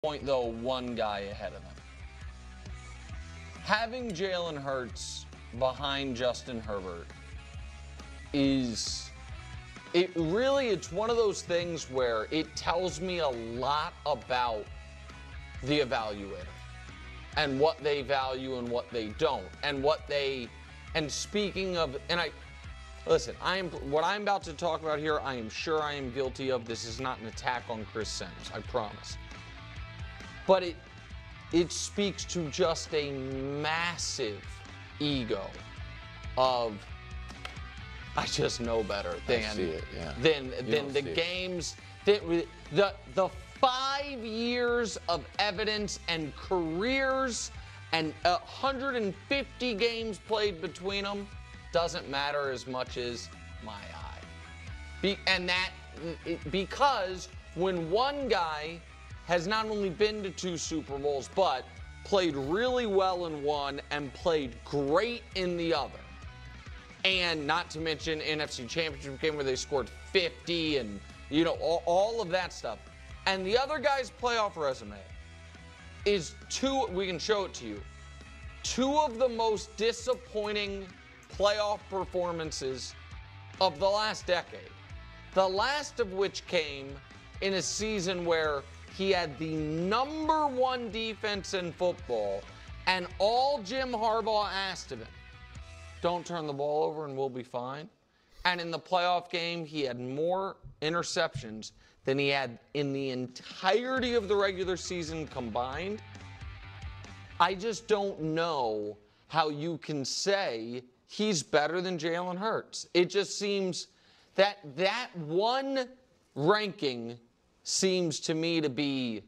point, though, one guy ahead of them. Having Jalen Hurts behind Justin Herbert it's one of those things where it tells me a lot about the evaluator and what they value and what they don't, and speaking of, listen, what I'm about to talk about here, I am sure I am guilty of. This is not an attack on Chris Sims, I promise. But it speaks to just a massive ego of, I just know better than the games, the 5 years of evidence and careers and 150 games played between them doesn't matter as much as my eye. Because when one guy has not only been to 2 Super Bowls, but played really well in one and played great in the other, and not to mention NFC Championship game where they scored 50 and, all of that stuff. And the other guy's playoff resume is we can show it to you, 2 of the most disappointing playoff performances of the last decade. The last of which came in a season where he had the #1 defense in football, and all Jim Harbaugh asked of him, don't turn the ball over and we'll be fine. And in the playoff game, he had more interceptions than he had in the entirety of the regular season combined. I just don't know how you can say he's better than Jalen Hurts. It just seems that one ranking seems to me to be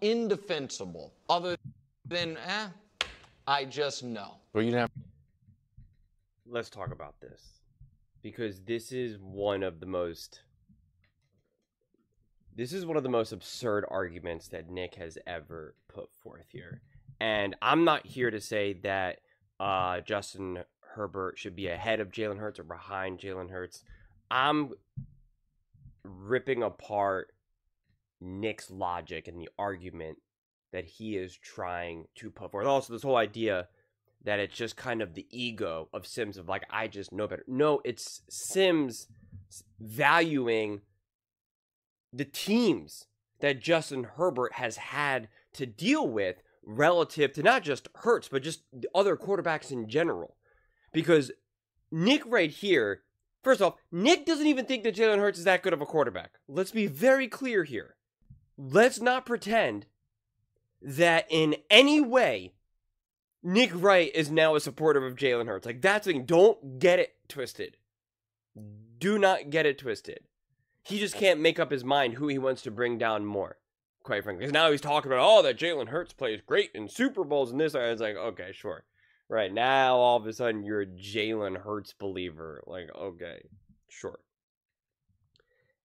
indefensible. Other than, I just know. Well, you have. Let's talk about this, because this is one of the most absurd arguments that Nick has ever put forth here. And I'm not here to say that Justin Herbert should be ahead of Jalen Hurts or behind Jalen Hurts. I'm ripping apart Nick's logic and the argument that he is trying to put forth. Also, this whole idea that it's just kind of the ego of Sims of, like, I just know better. No, it's Sims valuing the teams that Justin Herbert has had to deal with relative to not just Hurts, but just the other quarterbacks in general. Because Nick right here, first off, Nick doesn't even think that Jalen Hurts is that good of a quarterback. Let's be very clear here. Let's not pretend that in any way Nick Wright is now a supporter of Jalen Hurts. Like, that's the thing. Don't get it twisted. Do not get it twisted. He just can't make up his mind who he wants to bring down more, quite frankly. Because now he's talking about, that Jalen Hurts plays great in Super Bowls and this. I was like, okay, sure. Right, now all of a sudden you're a Jalen Hurts believer. Like, okay, sure.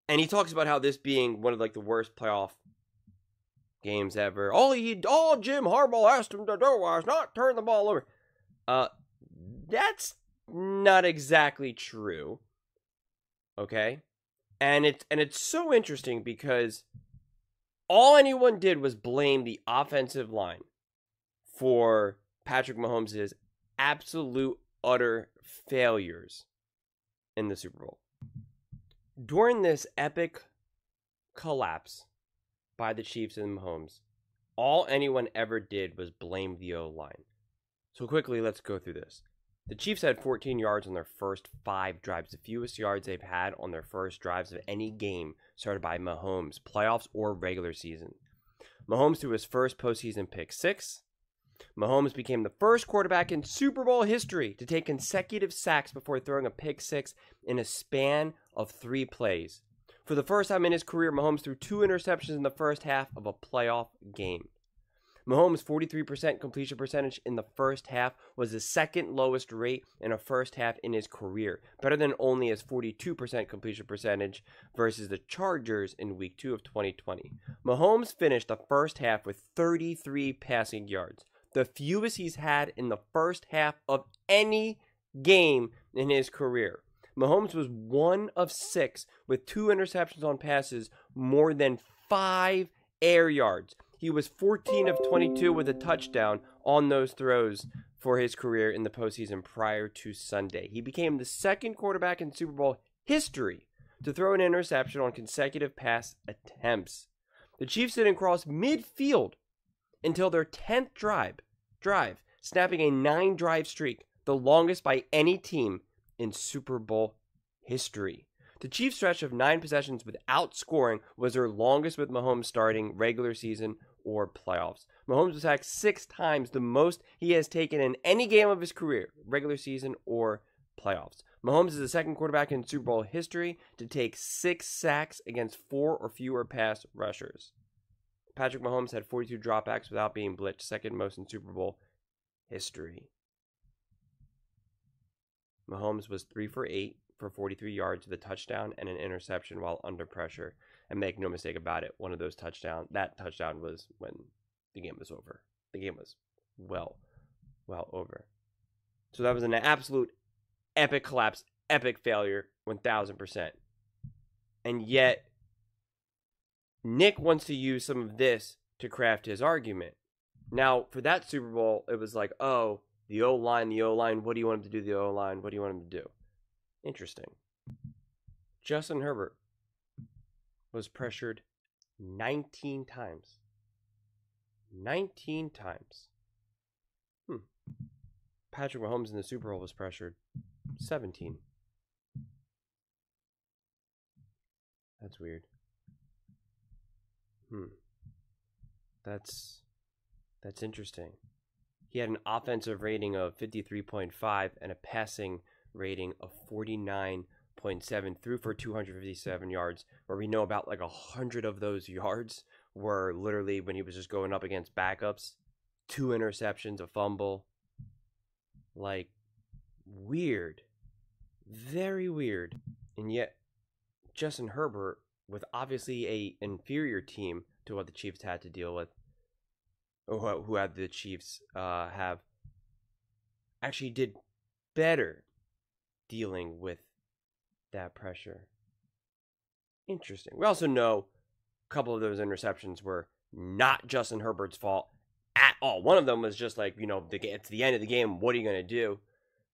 And he talks about how this being one of, like, the worst playoff games ever. All Jim Harbaugh asked him to do was not turn the ball over. That's not exactly true. Okay? And it's so interesting because all anyone did was blame the offensive line for Patrick Mahomes' absolute utter failures in the Super Bowl. During this epic collapse by the Chiefs and Mahomes, all anyone ever did was blame the O-line. So quickly, let's go through this. The Chiefs had 14 yards on their first 5 drives, the fewest yards they've had on their first drives of any game started by Mahomes, playoffs or regular season. Mahomes threw his first postseason pick 6. Mahomes became the first quarterback in Super Bowl history to take consecutive sacks before throwing a pick 6 in a span of 3 plays. For the first time in his career, Mahomes threw 2 interceptions in the first half of a playoff game. Mahomes' 43% completion percentage in the first half was the second lowest rate in a first half in his career, better than only his 42% completion percentage versus the Chargers in Week 2 of 2020. Mahomes finished the first half with 33 passing yards, the fewest he's had in the first half of any game in his career. Mahomes was 1 of 6 with 2 interceptions on passes more than 5 air yards. He was 14 of 22 with a touchdown on those throws for his career in the postseason prior to Sunday. He became the second quarterback in Super Bowl history to throw an interception on consecutive pass attempts. The Chiefs didn't cross midfield until their 10th drive, snapping a 9-drive streak, the longest by any team in Super Bowl history. The Chiefs' stretch of 9 possessions without scoring was their longest with Mahomes starting regular season or playoffs. Mahomes was sacked 6 times, the most he has taken in any game of his career, regular season or playoffs. Mahomes is the second quarterback in Super Bowl history to take 6 sacks against 4 or fewer pass rushers. Patrick Mahomes had 42 dropbacks without being blitzed, second most in Super Bowl history. Mahomes was 3 for 8 for 43 yards with a touchdown and an interception while under pressure. And make no mistake about it, that touchdown was when the game was over. The game was well over. So that was an absolute epic collapse, epic failure, 1000%. And yet, Nick wants to use some of this to craft his argument. Now, for that Super Bowl, it was like, oh, the O-line, what do you want him to do, the O-line, what do you want him to do? Interesting. Justin Herbert was pressured 19 times. 19 times. Patrick Mahomes in the Super Bowl was pressured 17. That's weird. That's interesting. He had an offensive rating of 53.5 and a passing rating of 49.7, threw for 257 yards, where we know about like 100 of those yards were literally when he was just going up against backups. 2 interceptions, a fumble. Like, weird. Very weird. And yet, Justin Herbert, with obviously a inferior team to what the Chiefs had to deal with, or who had the Chiefs have, actually did better dealing with that pressure. Interesting. We also know a couple of those interceptions were not Justin Herbert's fault at all. One of them was just like, it's the end of the game. What are you going to do?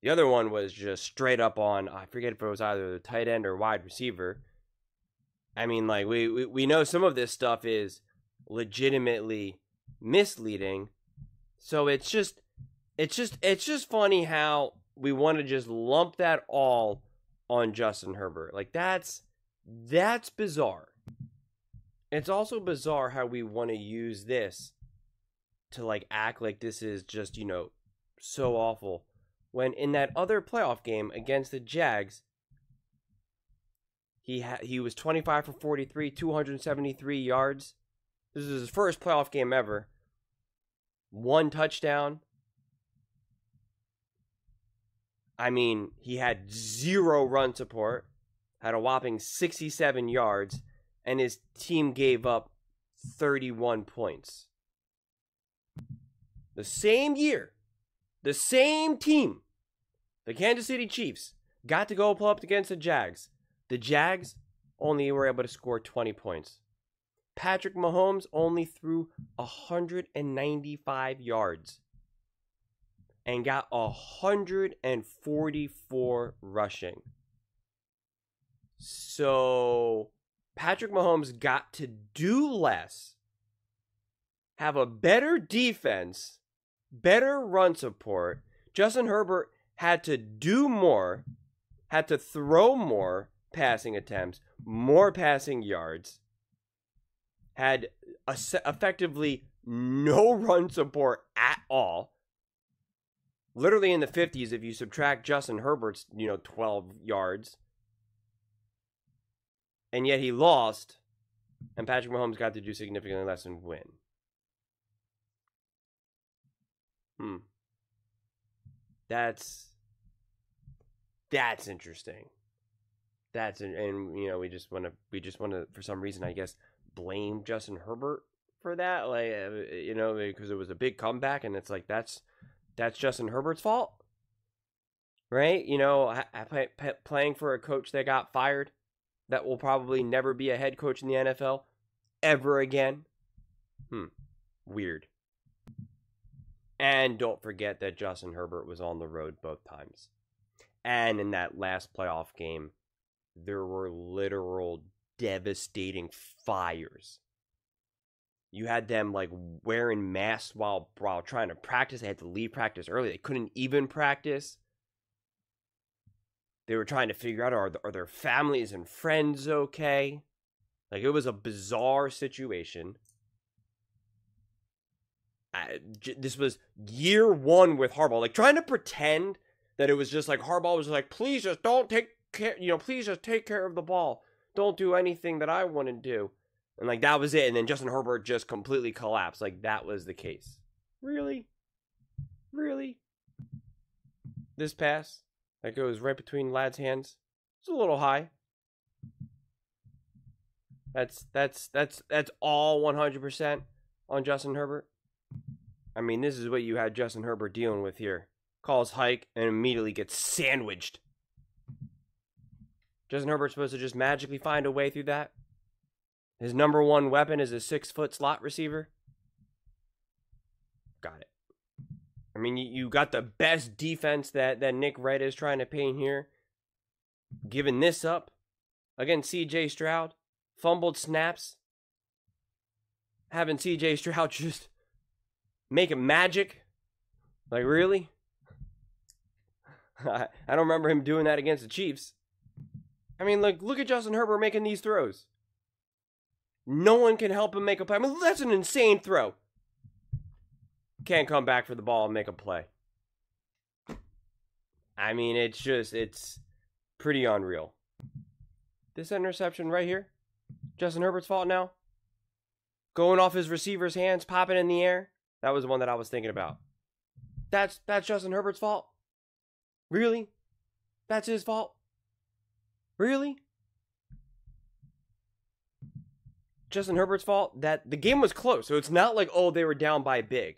The other one was just straight up on, I forget if it was either the tight end or wide receiver. I mean, like, we know some of this stuff is legitimately misleading. So it's just funny how we want to just lump that all on Justin Herbert. Like, that's bizarre. It's also bizarre how we want to use this to like act like this is just, so awful. When in that other playoff game against the Jags, he was 25 for 43, 273 yards. This is his first playoff game ever. 1 touchdown. I mean, he had 0 run support, had a whopping 67 yards, and his team gave up 31 points. The same year, the same team, the Kansas City Chiefs, got to go pull up against the Jags. The Jags only were able to score 20 points. Patrick Mahomes only threw 195 yards and got 144 rushing. So Patrick Mahomes got to do less, have a better defense, better run support. Justin Herbert had to do more, had to throw more passing attempts, more passing yards, had effectively no run support at all. Literally in the 50s if you subtract Justin Herbert's, 12 yards. And yet he lost, and Patrick Mahomes got to do significantly less and win. That's interesting. We just want to for some reason, I guess, blame Justin Herbert for that, like, because it was a big comeback, and it's like that's Justin Herbert's fault, right? Playing for a coach that got fired, that will probably never be a head coach in the NFL ever again. Weird. And don't forget that Justin Herbert was on the road both times. And in that last playoff game, there were literal devastating fires. You had them like wearing masks while trying to practice. They had to leave practice early. They couldn't even practice. They were trying to figure out, are their families and friends okay? Like, it was a bizarre situation. This was year one with Harbaugh. Like, trying to pretend that it was just like Harbaugh was like, please just don't take care, please just take care of the ball. Don't do anything that I want to do. And, like, that was it. And then Justin Herbert just completely collapsed. Like, that was the case. Really? Really? This pass that goes right between Ladd's hands. It's a little high. That's all 100% on Justin Herbert. I mean, this is what you had Justin Herbert dealing with here. Calls hike and immediately gets sandwiched. Justin Herbert's supposed to just magically find a way through that. His number one weapon is a 6-foot slot receiver. Got it. I mean, you got the best defense that Nick Wright is trying to paint here. Giving this up against C.J. Stroud. Fumbled snaps. Having C.J. Stroud just make it magic. Like, really? I don't remember him doing that against the Chiefs. I mean, like, look at Justin Herbert making these throws. No one can help him make a play. I mean, that's an insane throw. Can't come back for the ball and make a play. I mean, it's pretty unreal. This interception right here, Justin Herbert's fault now. Going off his receiver's hands, popping in the air. That was the one that I was thinking about. That's Justin Herbert's fault? Really? That's his fault? Really? Justin Herbert's fault? That the game was close, so it's not like, oh, they were down by big,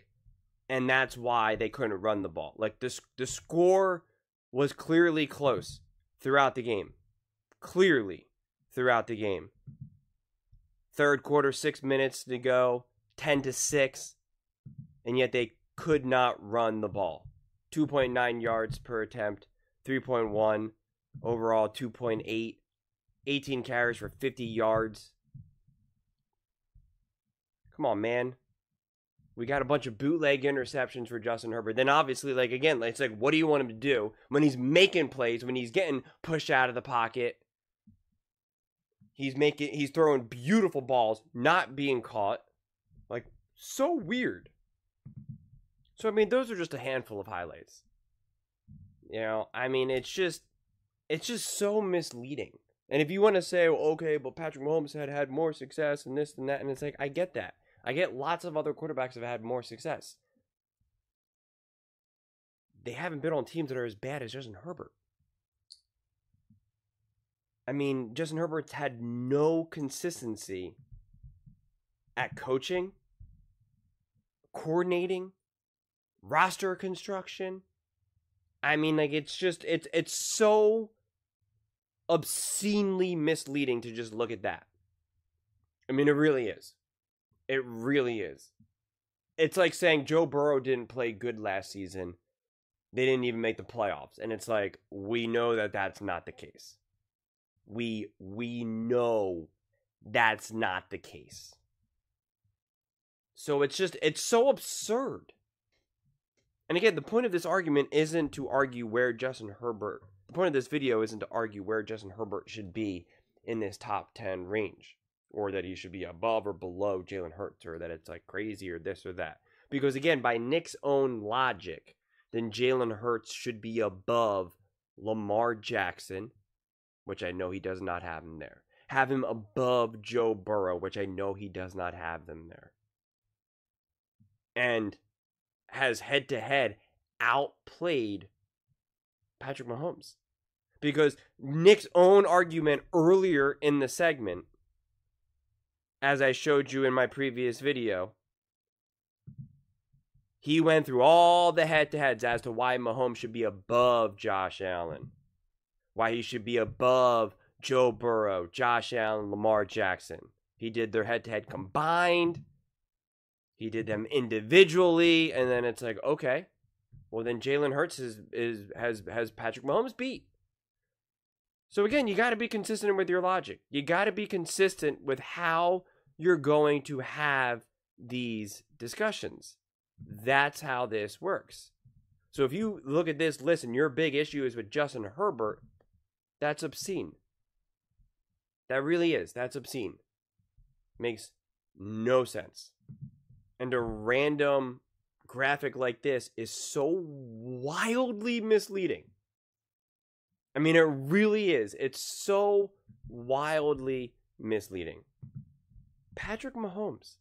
and that's why they couldn't run the ball. Like, the score was clearly close throughout the game. Clearly throughout the game. Third quarter, 6 minutes to go, 10-6, and yet they could not run the ball. 2.9 yards per attempt, 3.1, overall 2.8, 18 carries for 50 yards. Come on, man. We got a bunch of bootleg interceptions for Justin Herbert. Then obviously, like, again, it's like, what do you want him to do when he's making plays, when he's getting pushed out of the pocket? He's throwing beautiful balls, not being caught. Like, so weird. So, I mean, those are just a handful of highlights. You know, I mean, it's just so misleading. And if you want to say, well, okay, but Patrick Mahomes had more success and this and that, and it's like, I get that. I get lots of other quarterbacks have had more success. They haven't been on teams that are as bad as Justin Herbert. I mean, Justin Herbert's had no consistency at coaching, coordinating, roster construction. I mean, like, it's so obscenely misleading to just look at that. I mean, it really is. It really is. It's like saying Joe Burrow didn't play good last season. They didn't even make the playoffs. And it's like, we know that that's not the case. We know that's not the case. So it's so absurd. And again, the point of this argument isn't to argue where Justin Herbert, the point of this video isn't to argue where Justin Herbert should be in this top 10 range, or that he should be above or below Jalen Hurts, or that it's like crazy or this or that. Because again, by Nick's own logic, then Jalen Hurts should be above Lamar Jackson, which I know he does not have him there. Have him above Joe Burrow, which I know he does not have them there. And has head-to-head outplayed Patrick Mahomes. Because Nick's own argument earlier in the segment, as I showed you in my previous video, he went through all the head-to-heads as to why Mahomes should be above Josh Allen. Why he should be above Joe Burrow, Josh Allen, Lamar Jackson. He did their head-to-head combined. He did them individually, and then it's like, okay, well then Jalen Hurts has Patrick Mahomes beat. So again, you got to be consistent with your logic. You got to be consistent with how you're going to have these discussions. That's how this works. So if you look at this list and your big issue is with Justin Herbert, that's obscene. That really is. That's obscene. Makes no sense. And a random graphic like this is so wildly misleading. I mean, it really is. It's so wildly misleading. Patrick Mahomes,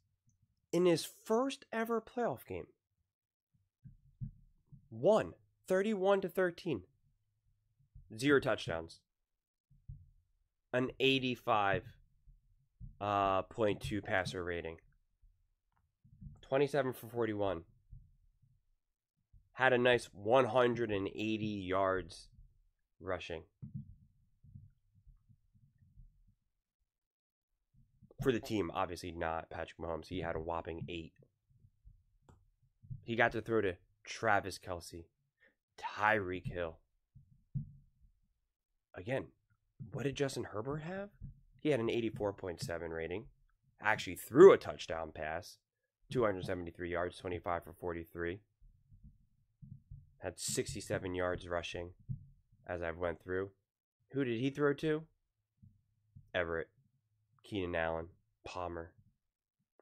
in his first ever playoff game, won 31-13. 0 touchdowns. An 85.2 passer rating. 27 for 41. Had a nice 180 yards rushing. For the team, obviously not Patrick Mahomes. He had a whopping 8. He got to throw to Travis Kelce, Tyreek Hill. Again, what did Justin Herbert have? He had an 84.7 rating. Actually threw a touchdown pass. 273 yards, 25 for 43. Had 67 yards rushing as I went through. Who did he throw to? Everett, Keenan Allen, Palmer,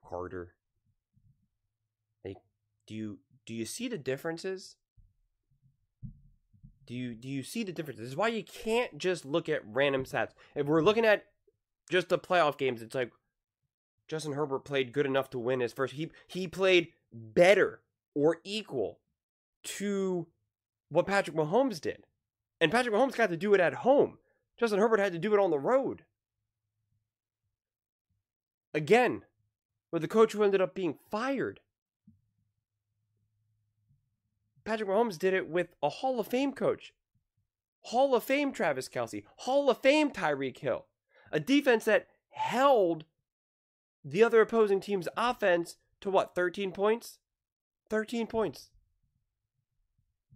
Carter. Do you see the differences? Do you see the differences? This is why you can't just look at random stats. If we're looking at just the playoff games, it's like Justin Herbert played good enough to win his first. He played better or equal to what Patrick Mahomes did. And Patrick Mahomes got to do it at home. Justin Herbert had to do it on the road. Again, with the coach who ended up being fired. Patrick Mahomes did it with a Hall of Fame coach. Hall of Fame Travis Kelce. Hall of Fame Tyreek Hill. A defense that held the other opposing team's offense to what, 13 points? 13 points.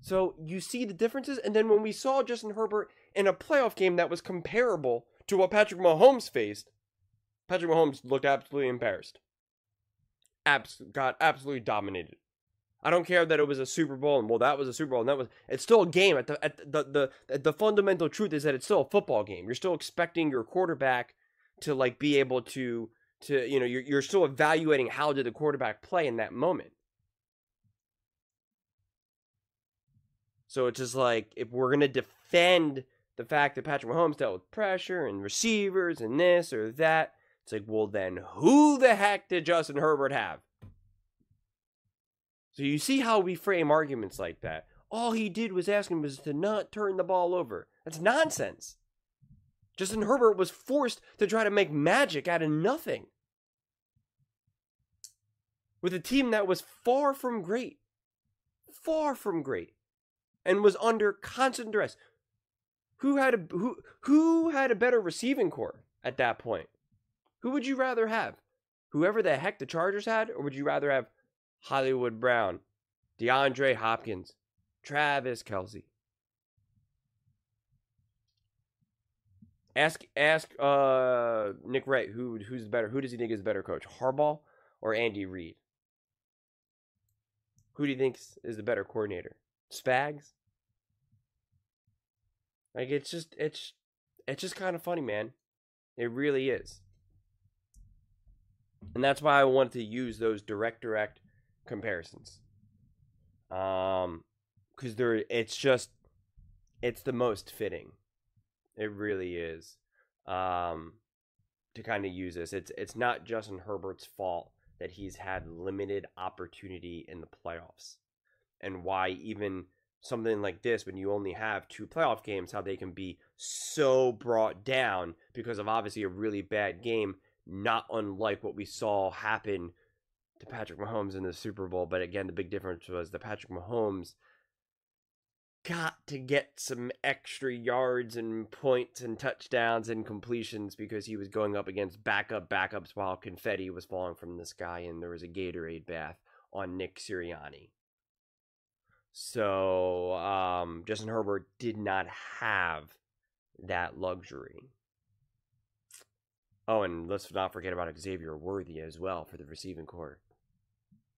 So you see the differences, and then when we saw Justin Herbert in a playoff game that was comparable to what Patrick Mahomes faced, Patrick Mahomes looked absolutely embarrassed. Got absolutely dominated. I don't care that it was a Super Bowl, and well, that was a Super Bowl, and it's still a game. The fundamental truth is that it's still a football game. You're still expecting your quarterback to like be able to you're still evaluating how did the quarterback play in that moment. So it's just like, if we're gonna defend the fact that Patrick Mahomes dealt with pressure and receivers and this or that, it's like, well then who the heck did Justin Herbert have? So you see how we frame arguments like that. All he did was ask him was to not turn the ball over. That's nonsense. Justin Herbert was forced to try to make magic out of nothing. With a team that was far from great. Far from great. And was under constant duress. Who had a better receiving core at that point? Who would you rather have? Whoever the heck the Chargers had? Or would you rather have Hollywood Brown, DeAndre Hopkins, Travis Kelce? Ask Nick Wright who's better. Who does he think is a better coach, Harbaugh or Andy Reid? Who do you think is the better coordinator, Spags? Like, it's just kind of funny, man. It really is. And that's why I wanted to use those direct comparisons. Because it's the most fitting. It really is. To kind of use this. It's not Justin Herbert's fault that he's had limited opportunity in the playoffs. And why even something like this, when you only have 2 playoff games, how they can be so brought down because of obviously a really bad game, not unlike what we saw happen to Patrick Mahomes in the Super Bowl. But again, the big difference was that Patrick Mahomes got to get some extra yards and points and touchdowns and completions because he was going up against backups while confetti was falling from the sky and there was a Gatorade bath on Nick Sirianni. So Justin Herbert did not have that luxury. Oh, and let's not forget about Xavier Worthy as well for the receiving corps,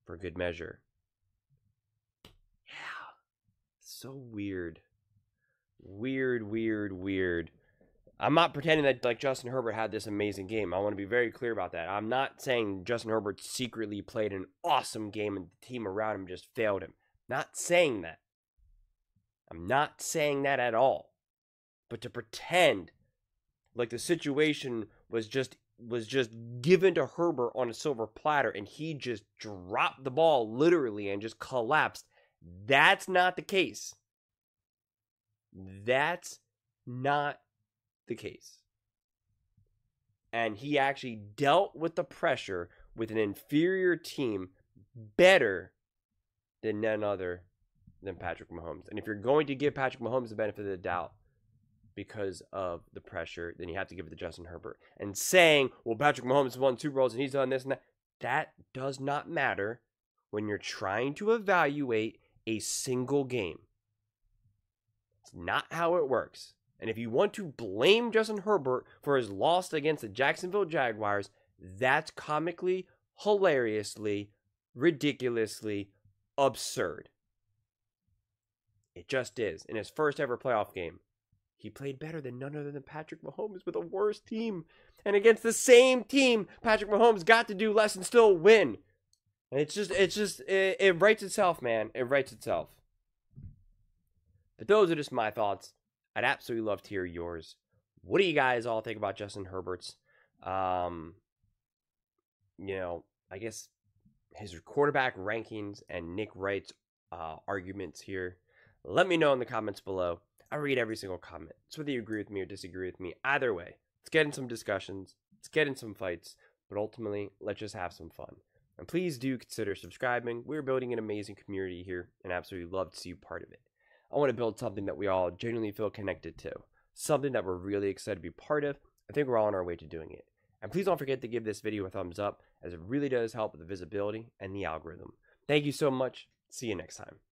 for good measure. Yeah, so weird. Weird. I'm not pretending that like Justin Herbert had this amazing game. I want to be very clear about that. I'm not saying Justin Herbert secretly played an awesome game and the team around him just failed him. Not saying that. I'm not saying that at all. But to pretend like the situation was just given to Herbert on a silver platter and he just dropped the ball literally and just collapsed, that's not the case. That's not the case. And he actually dealt with the pressure with an inferior team better than none other than Patrick Mahomes. And if you're going to give Patrick Mahomes the benefit of the doubt because of the pressure, then you have to give it to Justin Herbert. And saying, well, Patrick Mahomes won Super Bowls and he's done this and that does not matter when you're trying to evaluate a single game. It's not how it works. And if you want to blame Justin Herbert for his loss against the Jacksonville Jaguars, that's comically, hilariously, ridiculously absurd. It just is. In his first ever playoff game, he played better than none other than Patrick Mahomes with a worse team. And against the same team, Patrick Mahomes got to do less and still win. And it writes itself, man. It writes itself. But those are just my thoughts. I'd absolutely love to hear yours. What do you guys all think about Justin Herbert's, I guess his quarterback rankings and Nick Wright's arguments here? Let me know in the comments below. I read every single comment. So whether you agree with me or disagree with me, either way, let's get in some discussions. Let's get in some fights. But ultimately, let's just have some fun. And please do consider subscribing. We're building an amazing community here, and I absolutely love to see you part of it. I want to build something that we all genuinely feel connected to. Something that we're really excited to be part of. I think we're all on our way to doing it. And please don't forget to give this video a thumbs up, as it really does help with the visibility and the algorithm. Thank you so much. See you next time.